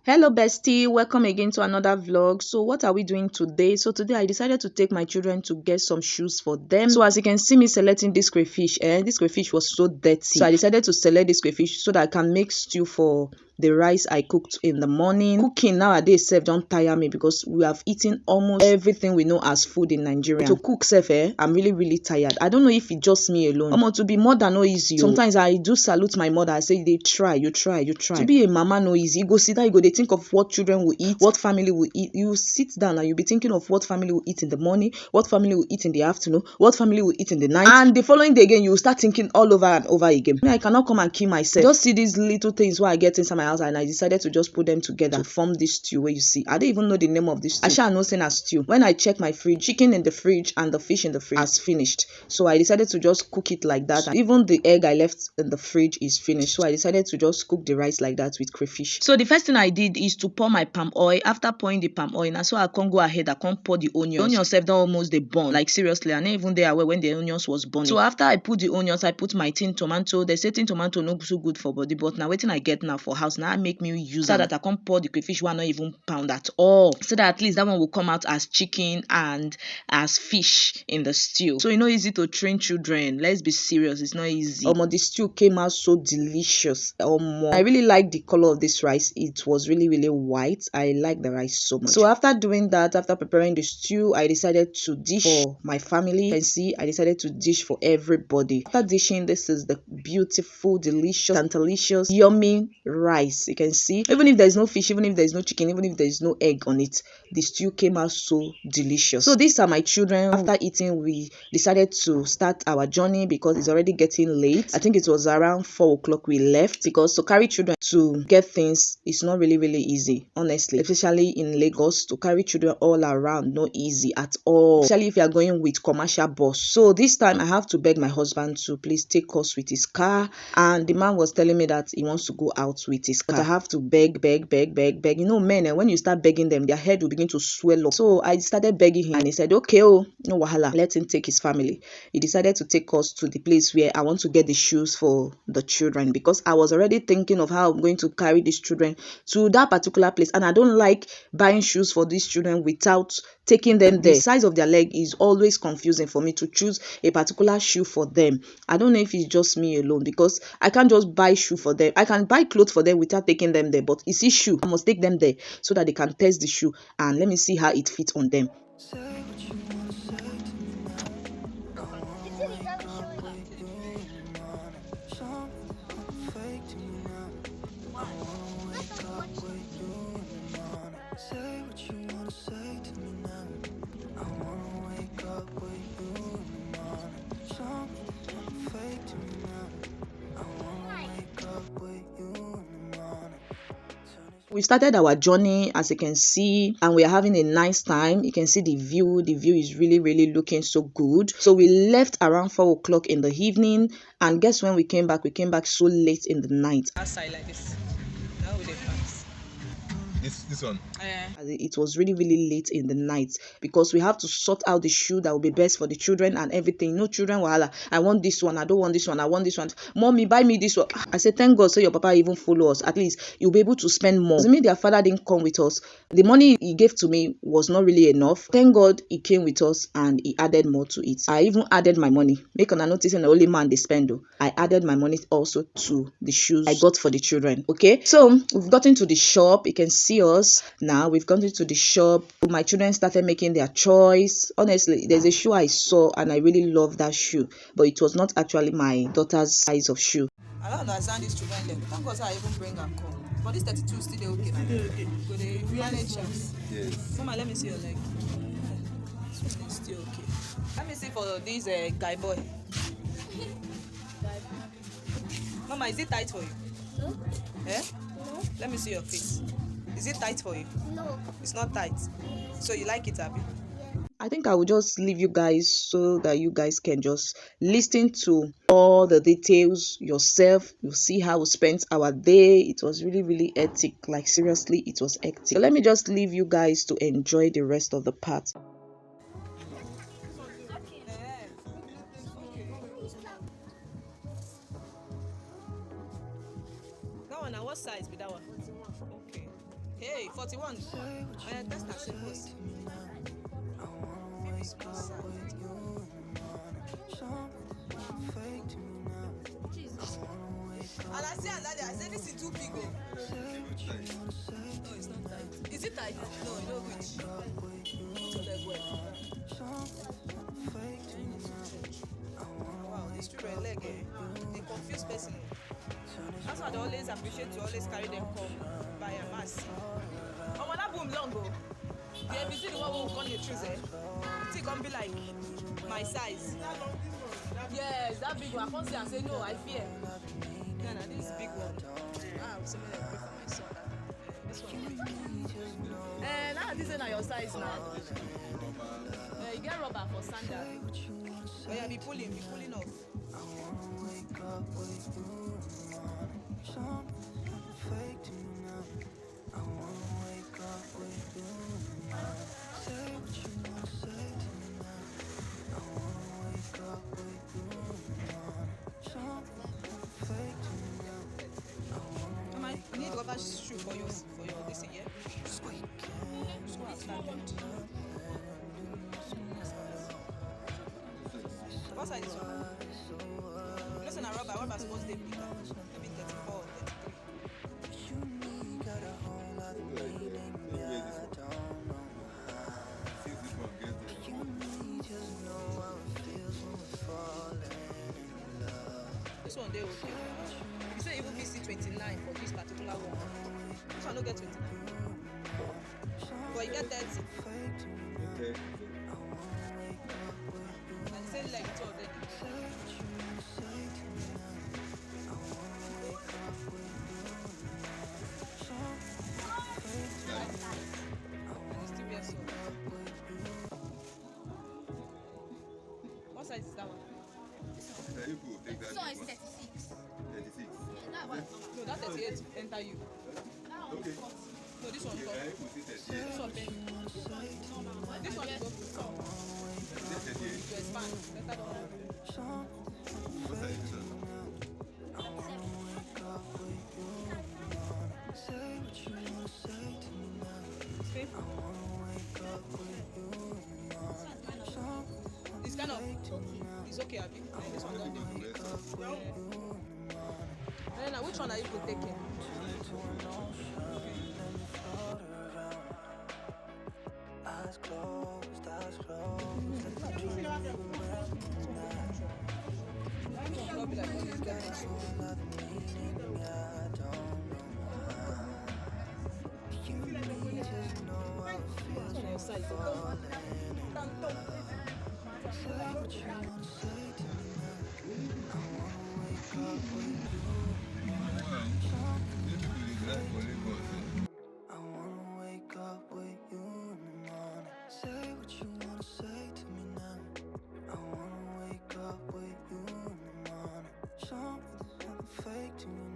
Hello bestie, welcome again to another vlog. So what are we doing today? So today I decided to take my children to get some shoes for them. So as you can see me selecting this crayfish, this crayfish was so dirty. So I decided to select this crayfish so that I can make stew for the rice I cooked in the morning. Cooking nowadays sef don't tire me because we have eaten almost everything we know as food in Nigeria. To cook sef, I'm really tired. I don't know if it's just me alone. To be mother no easy. Sometimes I do salute my mother. I say they try, you try. To be a mama no easy. You go sit down, you go they think of what children will eat, what family will eat. You sit down and you'll be thinking of what family will eat in the morning, what family will eat in the afternoon, what family will eat in the night, and the following day again you will start thinking all over and over again. I cannot come and kill myself. Just see these little things where I get inside my house and I decided to just put them together to form this stew where you see. I don't even know the name of this stew. I shall know saying as stew. When I check my fridge, chicken in the fridge and the fish in the fridge has finished. So I decided to just cook it like that. And even the egg I left in the fridge is finished. So I decided to just cook the rice like that with crayfish. So the first thing I did is to pour my palm oil. After pouring the palm oil, now so I can't go ahead, I can't pour the onions. The onions have done almost the burn. Like seriously, I not even there when the onions was burning. So after I put the onions, I put my tin tomato. They say tin tomato no so good for body, but now waiting I get now for house. Now I make me use so that I can't pour the crayfish one not even pound at all. So that at least that one will come out as chicken and as fish in the stew. So easy to train children. Let's be serious, it's not easy. The stew came out so delicious. I really like the color of this rice. It was really white. I like the rice so much. So after doing that, after preparing the stew, I decided to dish for my family. You can see I decided to dish for everybody. After dishing, this is the beautiful, delicious and delicious yummy rice. You can see even if there's no fish, even if there's no chicken, even if there's no egg on it, the stew came out so delicious. So these are my children. After eating, we decided to start our journey because it's already getting late. I think it was around 4 o'clock we left because to carry children to get things is not really easy, honestly, especially in Lagos. To carry children all around not easy at all, especially if you are going with commercial bus. So this time I have to beg my husband to please take us with his car, and the man was telling me that he wants to go out with his car, but I have to beg. Men, when you start begging them, their head will begin to swell up. So I started begging him and he said, okay, no wahala, let him take his family. He decided to take us to the place where I want to get the shoes for the children, because I was already thinking of how I'm going to carry these children to that particular place, and I don't like buying shoes for these children without taking them there. The size of their leg is always confusing for me to choose a particular shoe for them. I don't know if it's just me alone, because I can't just buy shoe for them. I can buy clothes for them without taking them there, but it's a shoe. I must take them there so that they can test the shoe and let me see how it fits on them. We started our journey, as you can see, and we are having a nice time. You can see the view is really looking so good. So we left around 4 o'clock in the evening, and guess when we came back so late in the night. Outside like this. Now we pass. This one. It was really late in the night because we have to sort out the shoe that will be best for the children and everything. No children wahala. I want this one, I don't want this one, I want this one. Mommy, buy me this one. I said, thank God, so your papa even follow us. At least you'll be able to spend more. Doesn't mean their father didn't come with us. The money he gave to me was not really enough. Thank God he came with us and he added more to it. I even added my money. Make on a notice, and the only man they spend though. I added my money also to the shoes I got for the children. Okay, so we've gotten to the shop. You can see us now. We've gone into the shop. My children started making their choice. Honestly, there's a shoe I saw and I really love that shoe, but it was not actually my daughter's size of shoe. I don't understand these children leg. Thank God I even bring and come. But this 32 still okay. Go they manage chance. Yes. Mama, let me see your leg. This one is still okay. Let me see for this guy boy. Mama, is it tight for you? No. Eh? No. Let me see your face. Is it tight for you? No. It's not tight. So you like it, Abby? I think I will just leave you guys so that you guys can just listen to all the details yourself. You'll see how we spent our day. It was really hectic. Like seriously, it was hectic. So let me just leave you guys to enjoy the rest of the part. That one, what size be that one? Okay. Hey, 41. That's not simple. And I say this is too big. No, it's not tight. Is it tight? No, you know which. Put your leg well. Wow, this children leg, they confuse person. That's why they always appreciate to always carry them come by a mass. Oh, when that boom long go, the ABC the one who come the choose it can be like my size. Yes, that big one. I can't say and say no, I fear. Yeah, nah, this big one. Ah, I'm something like pray for my son. This one. Now this is not your size now. You get rubber for sandal. Oh yeah, be pulling off. I wanna wake up with you in the morning. Something fake to me now. I wanna wake up with you in the morning. Say what you wanna say to me now. I wanna wake up with you in the morning. Something fake to me now. I wanna wake up. You need rubber shoe for your this year. Squeak. What size is one? Listen, a rubber supposed to be bigger. Maybe 34 or 33. You got a whole lot of meaning, I don't know how. You just know how it feels when we're falling in love. This one, they okay. You say even VC 29 for this particular one. This one don't get 29. But you get 30. Okay. And say like it's already. What size is that one? This one is 36. 36. That one. No, that 38 enter you. Okay. No, this one top. This one big. This one is up to expand. Better than What size is that? This kind of it's okay, Abby. This one don't do. Now, which one are you taking? Eyes closed, eyes closed. Be like, oh, these guys. You just know how it feels when you're falling in love. Say what you wanna say to me now. I wanna wake up with you. I wanna wake up with you in the morning. Say what you wanna say to me now. I wanna wake up with you in the morning. Something fake to me